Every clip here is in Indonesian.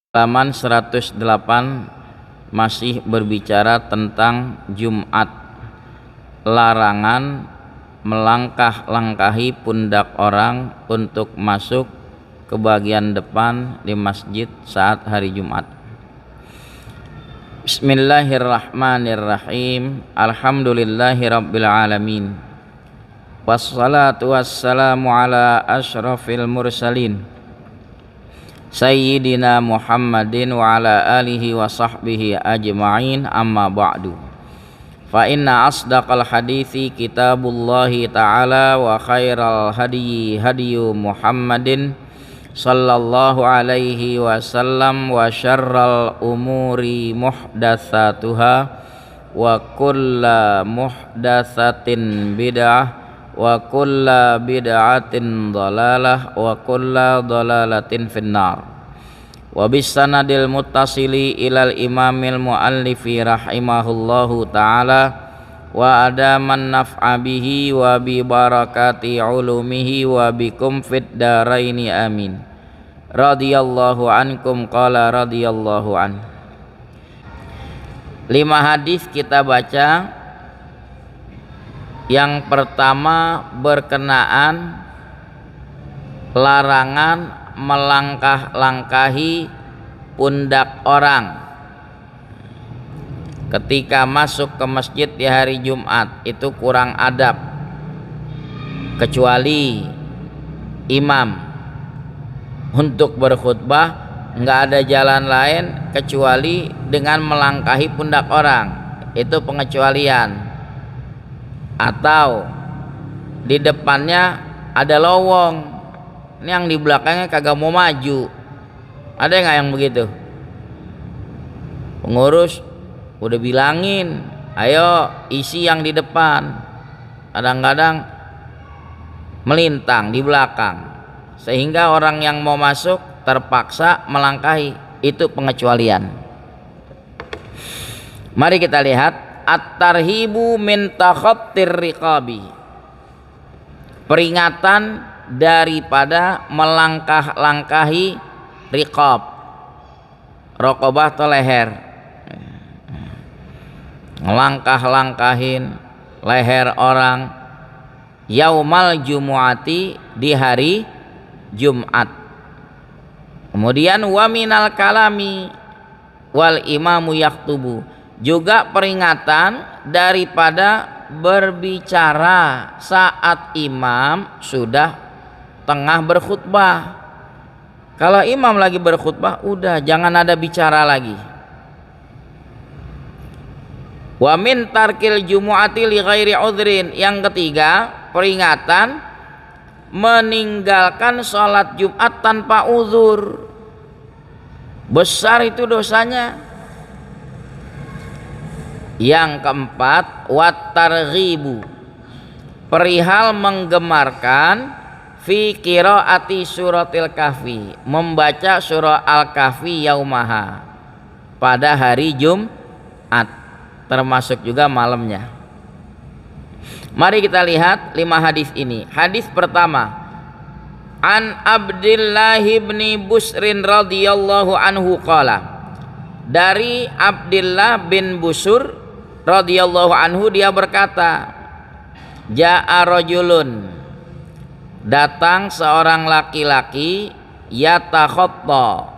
Halaman 108 masih berbicara tentang Jumat. Larangan melangkah-langkahi pundak orang untuk masuk ke bagian depan di masjid saat hari Jumat. Bismillahirrahmanirrahim. Alhamdulillahirabbil alamin. Wassalatu wassalamu ala asyrafil mursalin Sayyidina Muhammadin wa ala alihi wa sahbihi ajma'in, amma ba'du. Fa inna asdaqal hadithi kitabullahi ta'ala wa khairal hadiyi hadiyu Muhammadin sallallahu alaihi wasallam wa syarral umuri muhdatsatuha wa kulla muhdatsatin bid'ah wa kulla bid'atin dhalalah wa kulla dhalalatin finnar. Wa bisanadil muttasili ilal imamil muallifi rahimahullahu ta'ala wa adaman naf'a bihi wa bi barakati ulumihi wa bikum fid daraini amin. Radhiyallahu ankum qala radhiyallahu an. 5 hadis kita baca. Yang pertama berkenaan larangan melangkah-langkahi pundak orang ketika masuk ke masjid di hari Jumat. Itu kurang adab, kecuali imam untuk berkhutbah nggak ada jalan lain kecuali dengan melangkahi pundak orang. Itu pengecualian. Atau di depannya ada lowong, ini yang di belakangnya kagak mau maju. Ada nggak yang begitu? Pengurus udah bilangin, ayo isi yang di depan. Kadang-kadang melintang di belakang, sehingga orang yang mau masuk terpaksa melangkahi. Itu pengecualian. Mari kita lihat at-tarhibu min takhattir riqabi. Peringatan daripada melangkah-langkahi riqab. Raqabah atau leher. Melangkah-langkahin leher orang yaumal jumu'ati, di hari Jumat. Kemudian wa minal kalami wal imamu yaktubu. Juga peringatan daripada berbicara saat imam sudah tengah berkhutbah. Kalau imam lagi berkhutbah, udah jangan ada bicara lagi. Wa min tarkil jumu'ati li ghairi udhrin. Yang ketiga, peringatan meninggalkan sholat Jumat tanpa uzur. Besar itu dosanya. Yang keempat, wat targhibu, perihal menggemarkan fi qiraati suratil kahfi, membaca surah al-kahfi yaumaha, pada hari Jumat, termasuk juga malamnya. Mari kita lihat 5 hadis ini. Hadis pertama, an Abdillah bin Busrin radhiyallahu anhu qala, dari Abdillah bin Busur radhiyallahu anhu, dia berkata, ja'a rajulun, datang seorang laki-laki, yatakhatta,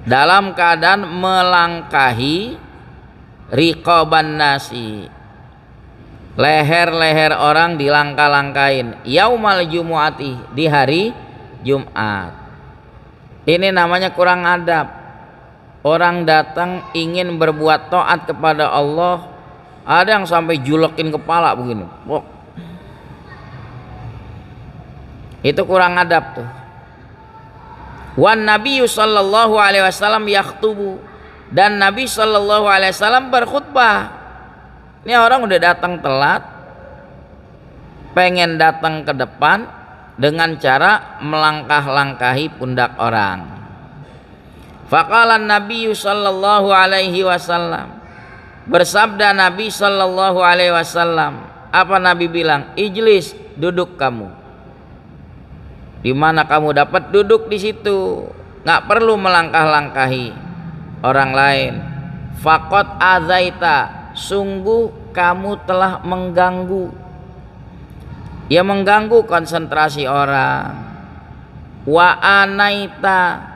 dalam keadaan melangkahi riqaban nasi, leher-leher orang dilangkah-langkahin, yaumal jumu'ati, di hari Jumat. Ini namanya kurang adab. Orang datang ingin berbuat taat kepada Allah, ada yang sampai julekin kepala begini. Oh. Itu kurang adab tuh. Wan Nabiyyu sallallahu alaihi wasallam yakhtubu, dan Nabi sallallahu alaihi wasallam berkhutbah. Ini orang udah datang telat, pengen datang ke depan dengan cara melangkah-langkahi pundak orang. Faqala Nabi sallallahu alaihi wasallam, bersabda Nabi sallallahu alaihi wasallam, apa Nabi bilang? Ijlis, duduk kamu. Di mana kamu dapat duduk di situ? nggak perlu melangkah-langkahi orang lain. Faqad azaita, sungguh kamu telah mengganggu. Ya mengganggu konsentrasi orang. Wa anaita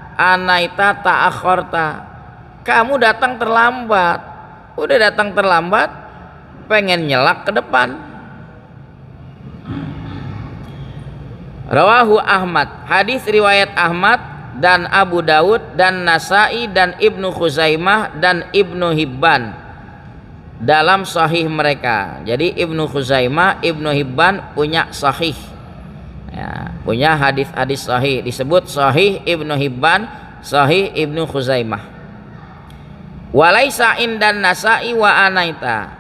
ta'akhorta, kamu datang terlambat. Udah datang terlambat, pengen nyelak ke depan. Rawahu Ahmad, hadis riwayat Ahmad dan Abu Daud dan Nasai dan Ibnu Khuzaimah dan Ibnu Hibban dalam sahih mereka. Jadi Ibnu Khuzaimah, Ibnu Hibban punya sahih, ya, punya hadis-hadis sahih, disebut sahih Ibnu Hibban, sahih Ibnu Khuzaimah. Walaisa indan Nasai wa anaita,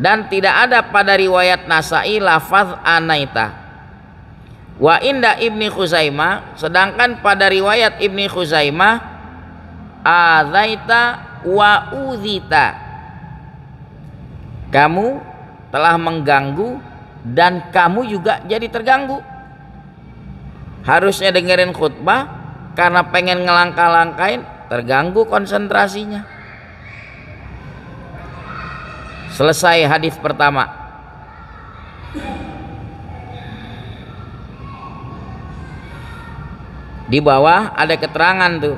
dan tidak ada pada riwayat Nasai lafaz anaita. Wa inda Ibni Khuzaimah, sedangkan pada riwayat Ibni Khuzaimah azaita wa uzita, kamu telah mengganggu dan kamu juga jadi terganggu. Harusnya dengerin khutbah, karena pengen ngelangkah-langkahin, terganggu konsentrasinya. Selesai hadis pertama. Di bawah ada keterangan tuh,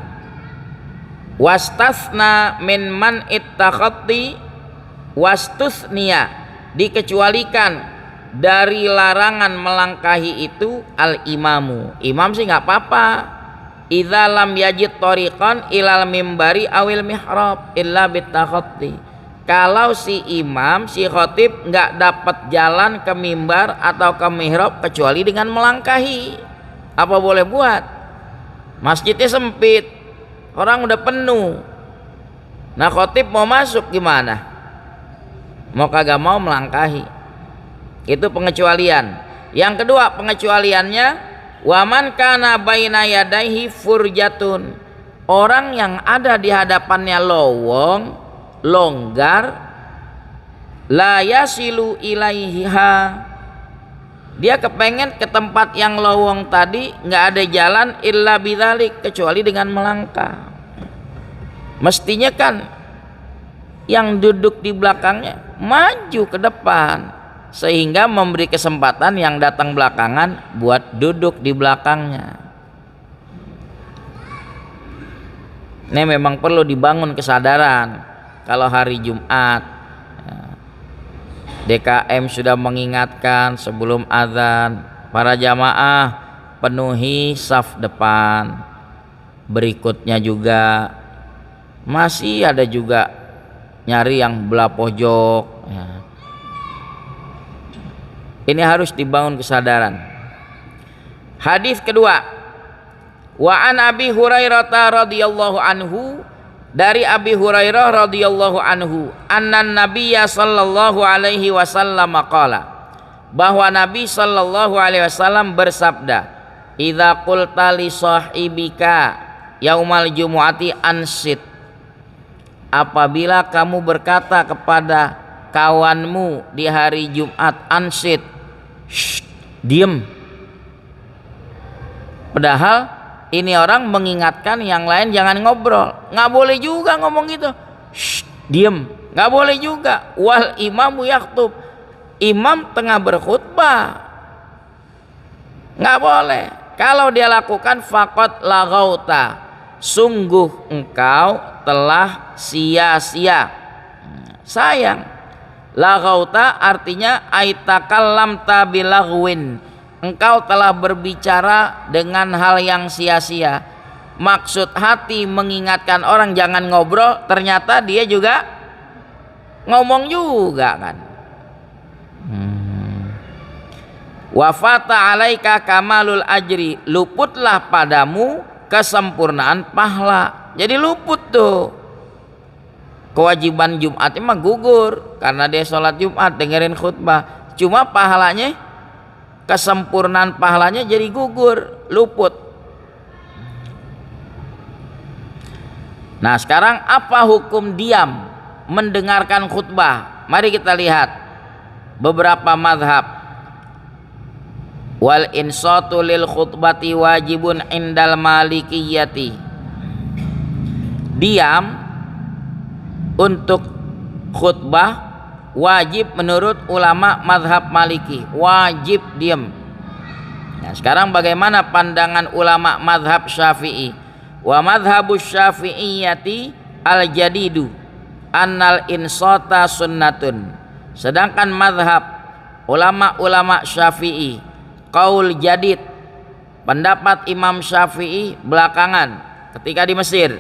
wastasna min man ittakhati wastusnia, dikecualikan dari larangan melangkahi itu al imamu, imam sih nggak apa-apa, idza lam yajid tariqan ilal mimbari awil mihrab illa bitakhati, kalau si imam, si khatib nggak dapat jalan ke mimbar atau ke mihrab kecuali dengan melangkahi. Apa boleh buat? Masjidnya sempit, orang udah penuh. Nah khotib mau masuk gimana? Mau kagak mau melangkahi. Itu pengecualian. Yang kedua pengecualiannya, waman kana baina yadaihi furjatun, orang yang ada di hadapannya lowong, longgar, la yasilu ilaiha, dia kepengen ke tempat yang lowong tadi, nggak ada jalan illa bidzalik, kecuali dengan melangkah. Mestinya kan yang duduk di belakangnya maju ke depan, sehingga memberi kesempatan yang datang belakangan buat duduk di belakangnya. Ini memang perlu dibangun kesadaran. Kalau hari Jumat DKM sudah mengingatkan sebelum azan, para jamaah penuhi saf depan. Berikutnya juga masih ada juga nyari yang belah pojok, ya. Ini harus dibangun kesadaran. Hadis kedua, wa an Abi Hurairah radhiyallahu anhu, dari Abi Hurairah radhiyallahu anhu, annan nabiyya sallallahu alaihi wasallam qala, bahwa Nabi sallallahu alaihi wasallam bersabda, idza qulta li sahibika yaumal jumu'ati ansit, apabila kamu berkata kepada kawanmu di hari Jumat, ansit, diem. Padahal ini orang mengingatkan yang lain jangan ngobrol. Nggak boleh juga ngomong gitu. Diem. Nggak boleh juga. Wal imamu yaktub, imam tengah berkhutbah. Nggak boleh. Kalau dia lakukan faqad laghauta, sungguh engkau telah sia-sia. Sayang. Laghauta artinya aitakallamta bilaghwin, engkau telah berbicara dengan hal yang sia-sia. Maksud hati mengingatkan orang jangan ngobrol, ternyata dia juga ngomong juga kan. Wafata alaika kamalul ajri, luputlah padamu kesempurnaan pahala. Jadi luput tuh kewajiban Jumat mah gugur karena dia sholat Jumat dengerin khutbah, cuma pahalanya, kesempurnaan pahalanya jadi gugur, luput. Nah sekarang apa hukum diam mendengarkan khutbah? Mari kita lihat beberapa mazhab. Wal insatu lil khutbati wajibun indal malikiyati. Diam untuk khutbah wajib menurut ulama mazhab Maliki, wajib diam. Nah, sekarang bagaimana pandangan ulama mazhab Syafi'i? Wa mazhabus syafi'iyati al-jadidu annal insata sunnatun. Sedangkan mazhab ulama-ulama Syafi'i, qaul jadid, pendapat Imam Syafi'i belakangan ketika di Mesir,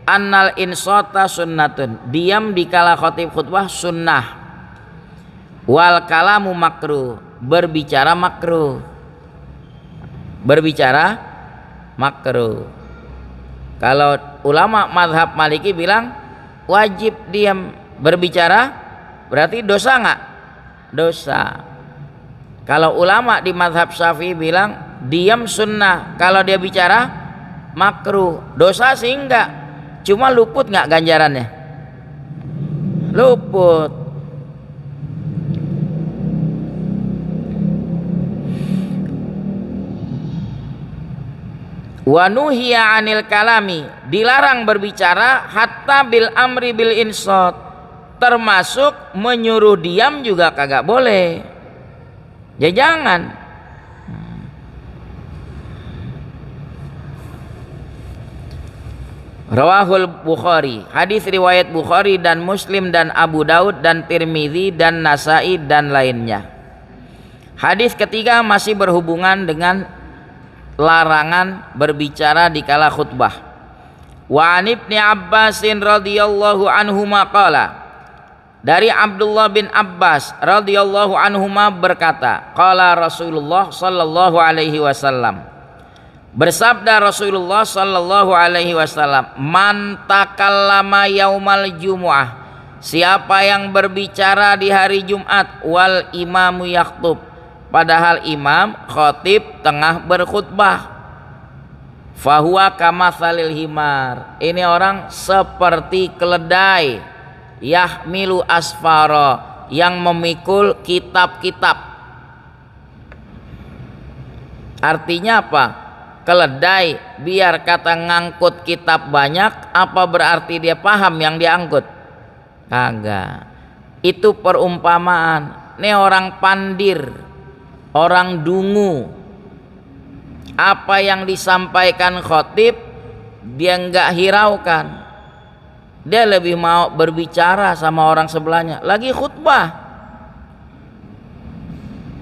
annal insata sunnatun, diam di kala khatib khutbah sunnah. Wal kalamu makruh, berbicara makruh. Berbicara makruh. Kalau ulama mazhab Maliki bilang wajib diam, berbicara berarti dosa enggak? Dosa. Kalau ulama di mazhab Syafi'i bilang diam sunnah, kalau dia bicara makruh. Dosa sih enggak, cuma luput enggak ganjarannya? Luput. Wa nuhiya 'anil kalami, dilarang berbicara hatta bil amri bil insat, termasuk menyuruh diam juga kagak boleh. Ya jangan. Rawahul Bukhari, hadis riwayat Bukhari dan Muslim dan Abu Daud dan Tirmidzi dan Nasai dan lainnya. Hadis ketiga masih berhubungan dengan larangan berbicara di kala khutbah. Wa an Ibnu Abbasin radhiyallahu anhuma qala, dari Abdullah bin Abbas radhiyallahu anhuma berkata, qala Rasulullah sallallahu alaihi wasallam, bersabda Rasulullah sallallahu alaihi wasallam, man takallama yaumal jumu'ah, siapa yang berbicara di hari Jumat, wal imamu yakhthub, padahal imam khatib tengah berkhutbah, fahuwa kamatsalil himar, ini orang seperti keledai, yahmilu asfara, yang memikul kitab-kitab. Artinya apa? Keledai biar kata ngangkut kitab banyak, apa berarti dia paham yang diangkut? Kagak. Itu perumpamaan. Ini orang pandir, orang dungu. Apa yang disampaikan khatib dia enggak hiraukan. Dia lebih mau berbicara sama orang sebelahnya, lagi khutbah.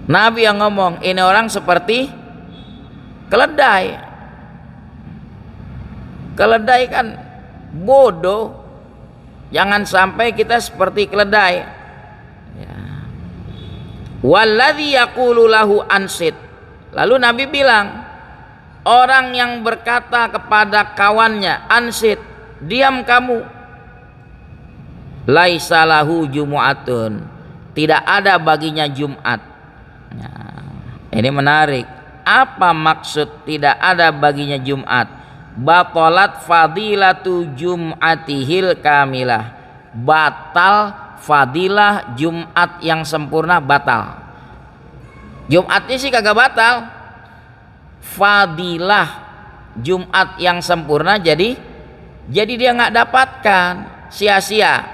Nabi yang ngomong, ini orang seperti keledai. Keledai kan bodoh. Jangan sampai kita seperti keledai. Ya. Walladzi yaqulu lahu ansit. Lalu Nabi bilang, orang yang berkata kepada kawannya, ansit, diam kamu, laisa lahu jumu'atun, tidak ada baginya Jumat. Nah, ini menarik. Apa maksud tidak ada baginya Jumat? Batalat fadilatu jum'atihil kamilah, batal fadilah Jumat yang sempurna, batal. Jumatnya sih kagak batal, fadilah Jumat yang sempurna jadi dia nggak dapatkan, sia-sia.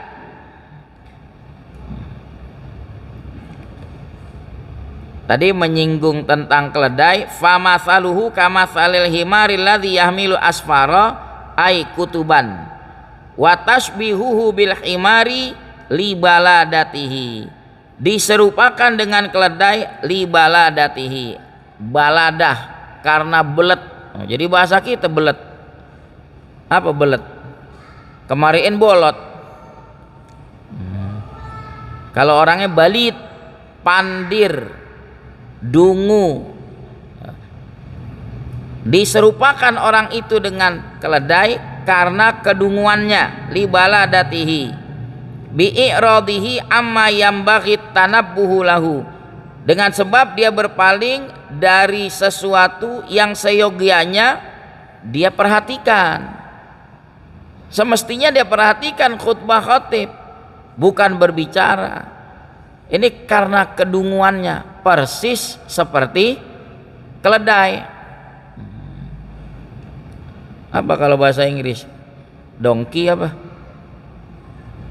Tadi menyinggung tentang keledai, famatsaluhu kamatsalil himaril ladzi yahmilu asfara ay kutuban wa tashbihuhu bil himari li baladatihi, diserupakan dengan keledai li baladatihi, baladah karena belet. Nah, jadi bahasa kita belet. Apa belet? Kemariin bolot. Kalau orangnya balit, pandir, dungu, diserupakan orang itu dengan keledai karena kedunguannya, li baladatihi bi i'radihi amma yambaghi tanabbuhu lahu, dengan sebab dia berpaling dari sesuatu yang seyogianya dia perhatikan. Semestinya dia perhatikan khutbah khatib, bukan berbicara. Ini karena kedunguannya, persis seperti keledai. Apa kalau bahasa Inggris? Donkey apa?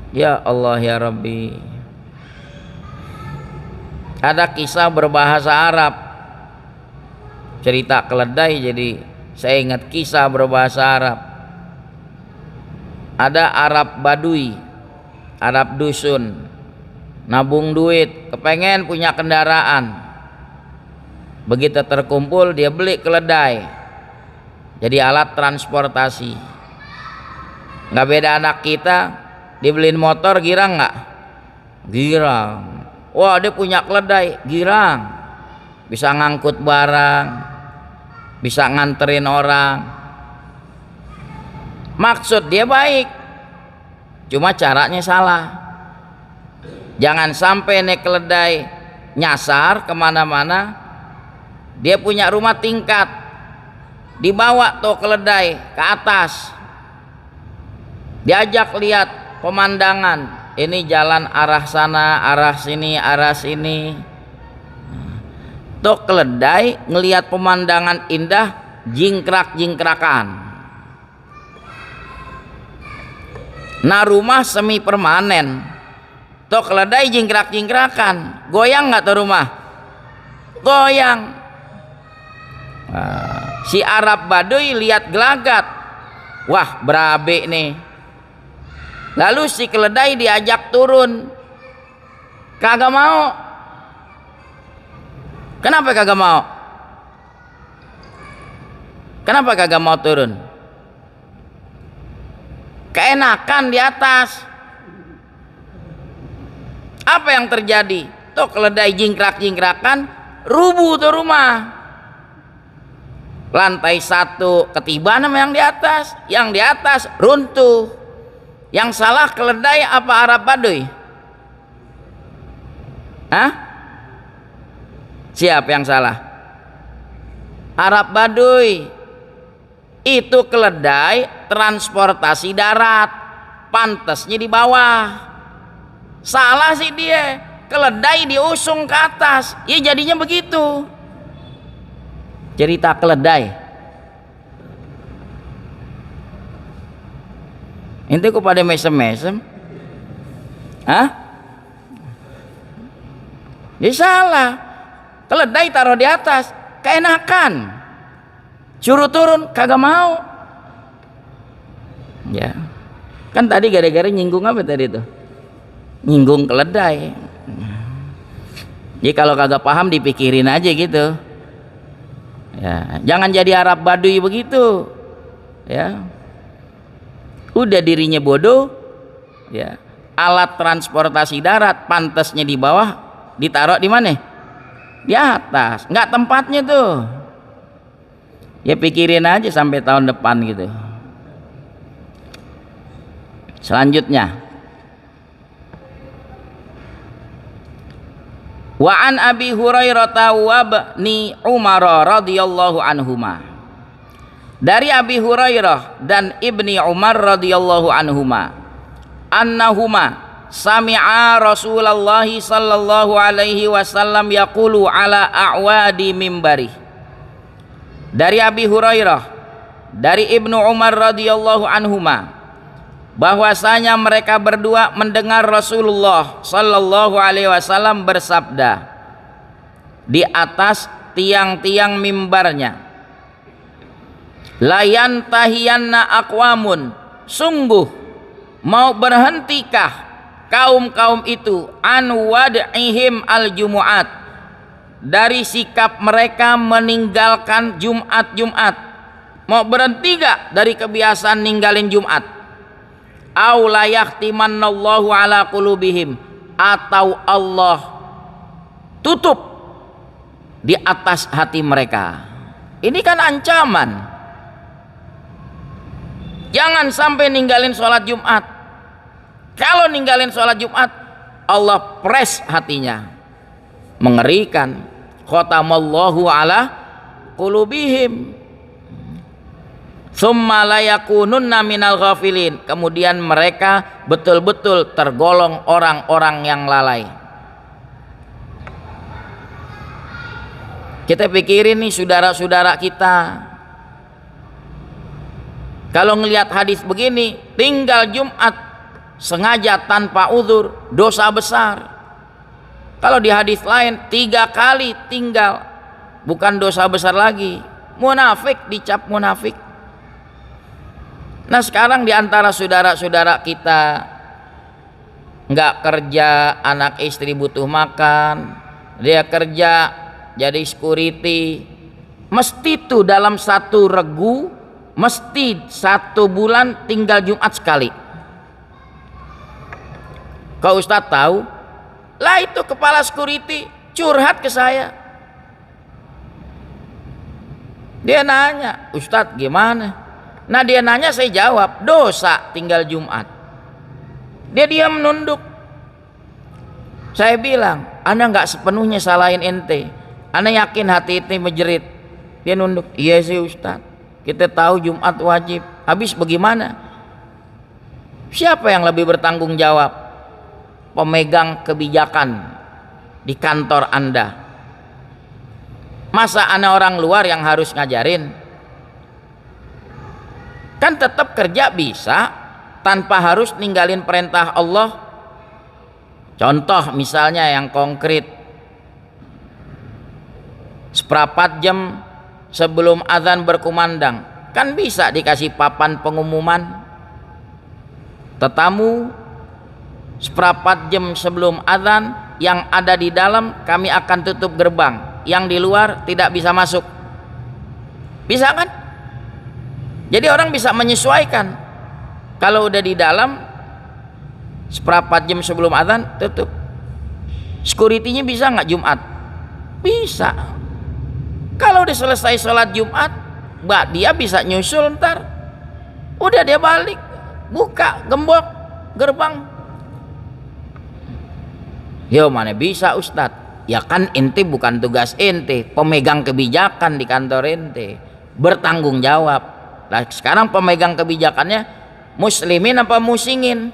Ya Allah ya Rabbi. Ada kisah berbahasa Arab, cerita keledai, jadi saya ingat kisah berbahasa Arab. Ada Arab Badui, Arab dusun, nabung duit, kepengen punya kendaraan. Begitu terkumpul dia beli keledai, jadi alat transportasi. Nggak beda anak kita, dibeliin motor girang nggak? Girang. Wah, dia punya keledai, girang. Bisa ngangkut barang, bisa nganterin orang. Maksud dia baik, cuma caranya salah. Jangan sampai naik keledai nyasar kemana-mana. Dia punya rumah tingkat, dibawa tuh keledai ke atas, diajak lihat pemandangan. Ini jalan arah sana, arah sini, arah sini. Tuh keledai ngelihat pemandangan indah, jingkrak-jingkrakan. Nah, rumah semi permanen. Tuh keledai jingkrak-jingkrakan. Goyang nggak tuh rumah? Goyang. Nah, si Arab Baduy lihat gelagat. Wah, berabe nih. Lalu si keledai diajak turun, kagak mau. Kenapa kagak mau? Kenapa kagak mau turun? Keenakan di atas. Apa yang terjadi? Tuh keledai jingkrak-jingkrakan, rubuh tuh rumah. Lantai 1 ketiban sama yang di atas runtuh. Yang salah keledai apa Arab Baduy? Hah? Siapa yang salah? Arab Baduy. Itu keledai transportasi darat, pantasnya di bawah. Salah sih dia, keledai diusung ke atas, ya jadinya begitu. Cerita keledai. Ente kok pada mesem-mesem? Hah? Dia salah. Keledai taruh di atas, keenakan. Suruh turun, kagak mau. Ya. Kan tadi gara-gara nyinggung apa tadi tuh? Nyinggung keledai. Jadi kalau kagak paham dipikirin aja gitu. Ya, jangan jadi Arab Baduy begitu. Ya. Udah dirinya bodoh, ya. Alat transportasi darat pantasnya di bawah, ditaruh di mana? Di atas, nggak tempatnya tuh. Ya pikirin aja sampai tahun depan gitu. Selanjutnya, wa an Abi Hurairah wa Ibni Umar radhiyallahu anhuma. Dari Abi Hurairah dan Ibni Umar radhiyallahu anhuma, annahuma sami'a Rasulullah sallallahu alaihi wasallam yaqulu ala a'wadi mimbari. Dari Abi Hurairah, dari Ibnu Umar radhiyallahu anhuma, bahwasanya mereka berdua mendengar Rasulullah sallallahu alaihi wasallam bersabda di atas tiang-tiang mimbarnya, layan tahiyanna aqwamun, sungguh mau berhentikah kaum-kaum itu an wad'ihim al-jumu'at, dari sikap mereka meninggalkan Jumat-Jumat. Mau berhenti gak dari kebiasaan ninggalin Jumat? Au la yahtimannallahu ala qulubihim, atau Allah tutup di atas hati mereka. Ini kan ancaman. Jangan sampai ninggalin sholat Jumat. Kalau ninggalin sholat Jumat, Allah press hatinya. Mengerikan. Khatamallahu ala qulubihim. Tsumma la yakununna minal ghafilin. Kemudian mereka betul-betul tergolong orang-orang yang lalai. Kita pikirin nih saudara-saudara kita, kalau ngelihat hadis begini, tinggal Jumat sengaja tanpa uzur, dosa besar. Kalau di hadis lain 3 kali tinggal, bukan dosa besar lagi, munafik, dicap munafik. Nah sekarang di antara saudara-saudara kita nggak kerja, anak istri butuh makan, dia kerja jadi security, mesti tuh dalam satu regu, mesti 1 bulan tinggal Jumat sekali. Kau Ustadz tahu? Lah itu kepala security curhat ke saya. Dia nanya, Ustadz gimana? Nah dia nanya, saya jawab, dosa tinggal Jumat. Dia diam nunduk. Saya bilang, Anda nggak sepenuhnya salahin ente. Anda yakin hati itu menjerit? Dia nunduk, iya sih Ustadz, kita tahu Jumat wajib. Habis bagaimana? Siapa yang lebih bertanggung jawab? Pemegang kebijakan di kantor Anda. Masa Anda orang luar yang harus ngajarin? Kan tetap kerja bisa tanpa harus ninggalin perintah Allah. Contoh misalnya yang konkret, seperempat jam sebelum azan berkumandang, kan bisa dikasih papan pengumuman, tetamu seperempat jam sebelum azan, yang ada di dalam kami akan tutup gerbang, yang di luar tidak bisa masuk. Bisa kan? Jadi orang bisa menyesuaikan. Kalau udah di dalam seperempat jam sebelum azan tutup. Security-nya bisa nggak Jumat? Bisa. Kalau udah selesai sholat Jumat, dia bisa nyusul ntar. Udah dia balik, buka gembok gerbang. Yo mana bisa Ustadz? Ya kan ente bukan tugas ente, pemegang kebijakan di kantor ente, bertanggung jawab. Nah sekarang pemegang kebijakannya muslimin apa musingin?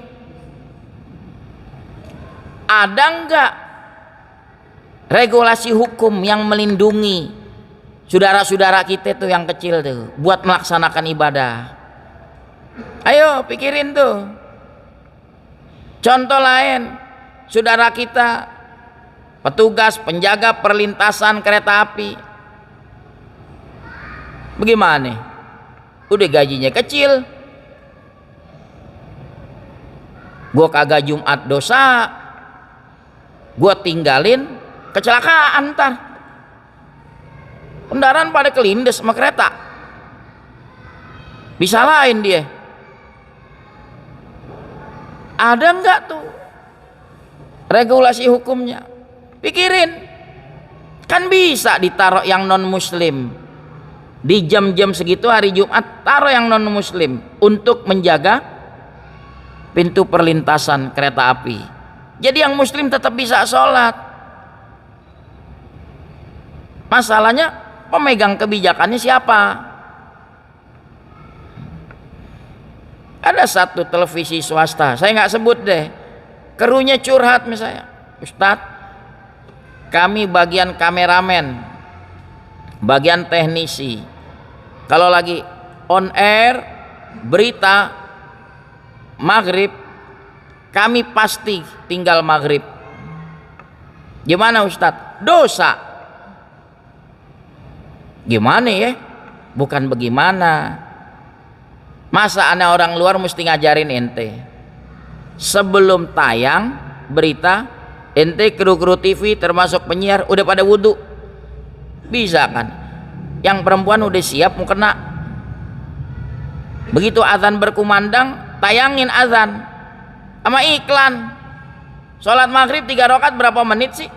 Ada enggak regulasi hukum yang melindungi saudara-saudara kita tuh yang kecil tuh buat melaksanakan ibadah? Ayo pikirin tuh. Contoh lain, saudara kita petugas penjaga perlintasan kereta api, bagaimana? Udah gajinya kecil, gua kagak Jumat dosa, gua tinggalin, kecelakaan ntar, kendaraan pada kelindes sama kereta, bisa lain dia. Ada nggak tuh regulasi hukumnya? Pikirin, kan bisa ditaruh yang non muslim di jam-jam segitu hari Jumat, taruh yang non muslim untuk menjaga pintu perlintasan kereta api. Jadi yang muslim tetap bisa sholat. Masalahnya pemegang kebijakannya siapa? Ada satu televisi swasta, saya nggak sebut deh, krunya curhat misalnya, Ustadz, kami bagian kameramen, bagian teknisi, kalau lagi on air berita maghrib, kami pasti tinggal maghrib. Gimana Ustadz? Dosa. Gimana ya? Bukan bagaimana. Masa ana orang luar mesti ngajarin ente? Sebelum tayang berita, ente kru-kru TV termasuk penyiar udah pada wudhu. Bisa kan? Yang perempuan udah siap mau kena. Begitu azan berkumandang, tayangin azan sama iklan. Sholat maghrib 3 rakaat berapa menit sih?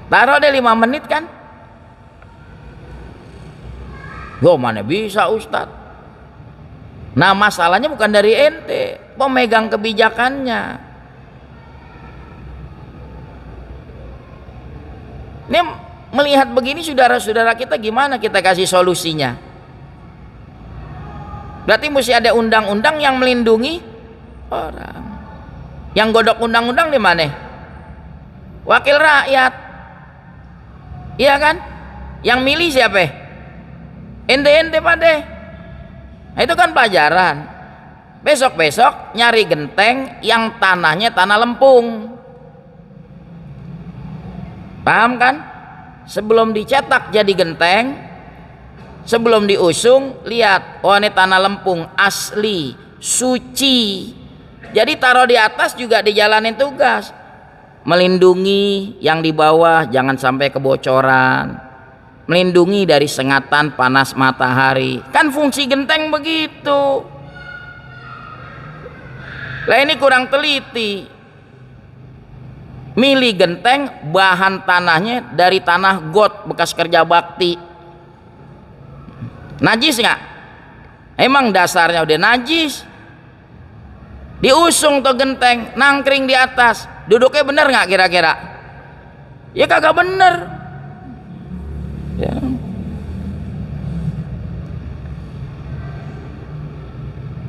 Taruh deh 5 menit kan? Gue mana bisa Ustadz? Nah masalahnya bukan dari ente, pemegang kebijakannya. Ini melihat begini saudara-saudara kita, gimana kita kasih solusinya? Berarti mesti ada undang-undang yang melindungi orang. Yang godok undang-undang di mana? wakil rakyat, iya kan? Yang milih siapa? Ente pade. Nah, itu kan pelajaran. Besok nyari genteng yang tanahnya tanah lempung, paham kan? Sebelum dicetak jadi genteng, sebelum diusung, lihat, oh ini tanah lempung asli, suci. Jadi taruh di atas juga dijalanin tugas, melindungi yang di bawah jangan sampai kebocoran, melindungi dari sengatan panas matahari. Kan fungsi genteng begitu. Lah ini kurang teliti. Milih genteng bahan tanahnya dari tanah got bekas kerja bakti. Najis nggak? Emang dasarnya udah najis. Diusung tuh genteng, nangkring di atas, duduknya bener nggak kira-kira? Ya kagak bener. Ya.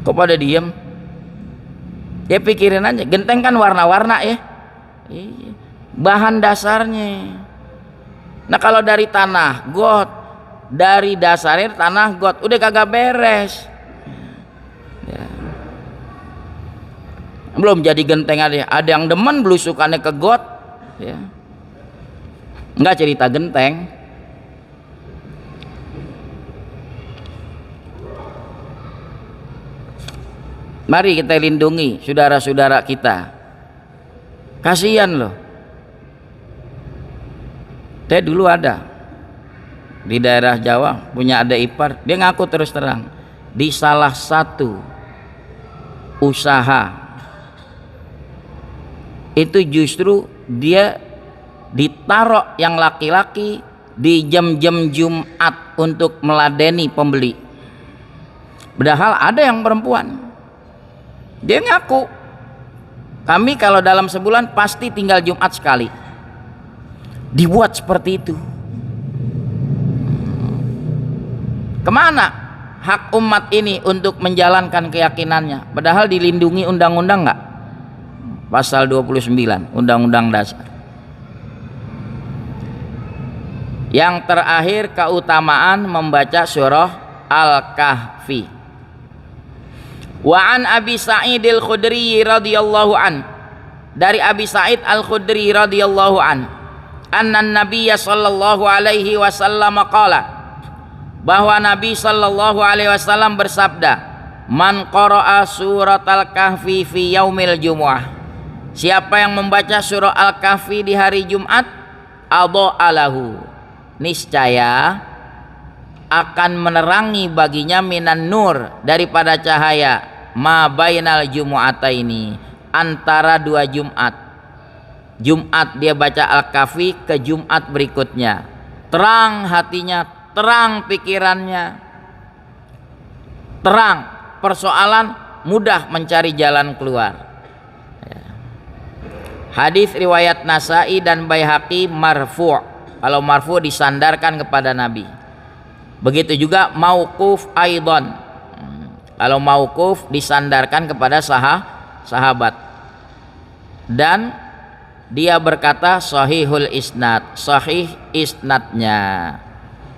Kok pada diem? Ya pikirin aja, genteng kan warna-warna ya. Iya. Bahan dasarnya. Nah kalau dari tanah got, dari dasarnya tanah got, udah kagak beres. Ya. Belum jadi genteng ada yang demen belusukannya ke got, ya. Enggak cerita genteng. Mari kita lindungi saudara-saudara kita. Kasihan loh. Saya dulu ada di daerah Jawa punya adik ipar, dia ngaku terus terang di salah satu usaha itu justru dia ditaruh yang laki-laki di jam-jam Jumat untuk meladeni pembeli. Padahal ada yang perempuan. Dia ngaku, kami kalau dalam sebulan pasti tinggal Jumat sekali. Dibuat seperti itu. Kemana hak umat ini untuk menjalankan keyakinannya? Padahal dilindungi undang-undang nggak? Pasal 29 Undang-Undang Dasar. Yang terakhir, keutamaan membaca surah Al-Kahfi. Wa an Abi Sa'id Al-Khudri radhiyallahu an, dari Abi Sa'id Al-Khudri radhiyallahu an, anna Nabiyya sallallahu alaihi wasallam qala, bahwa Nabi sallallahu alaihi wasallam bersabda, man qara'a surat Al-Kahfi fi yaumil jumu'ah, siapa yang membaca surah Al-Kahfi di hari Jumat, adha'alahu, niscaya akan menerangi baginya minan nur, daripada cahaya, ma bainal jumu'ataini, antara dua Jumat. Jumat dia baca Al-Kahfi ke Jumat berikutnya, terang hatinya, terang pikirannya, terang persoalan, mudah mencari jalan keluar. Hadis riwayat Nasa'i dan Baihaqi marfu'. Kalau marfu' disandarkan kepada Nabi. Begitu juga mauquf aidan. Kalau mauquf disandarkan kepada sahabat. Dan dia berkata sahihul isnad, sahih isnadnya.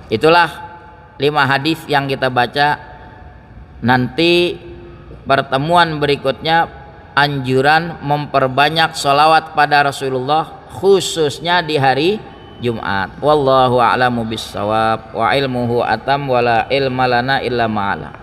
Itulah 5 hadis yang kita baca. Nanti pertemuan berikutnya anjuran memperbanyak sholawat pada Rasulullah, khususnya di hari Jumat. Wallahu a'lamu bissawab wa ilmuhu atam wala ilma lana illa ma'ala.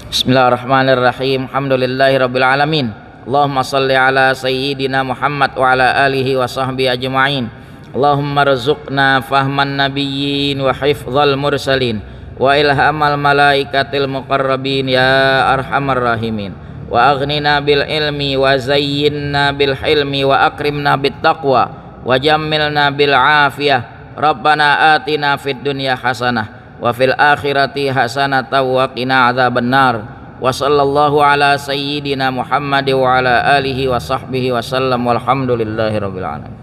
Bismillahirrahmanirrahim. Alhamdulillahi rabbil alamin. Allahumma salli ala sayyidina Muhammad wa ala alihi wa sahbihi ajma'in. Allahumma rzuqna fahman nabiyyin wa hifdzal mursalin wa ilhamal malaikatil muqarrabin ya arhamar rahimin. Wa aghnina bil ilmi wa zayyinna bil hilmi wa akrimna bit taqwa wa jammilna bil afiyah. Rabbana atina fid dunya hasanah wa fil akhirati hasanah wa qina adzabannar. Wa sallallahu ala sayyidina Muhammad wa ala alihi wa sahbihi wa sallam walhamdulillahi rabbil alamin.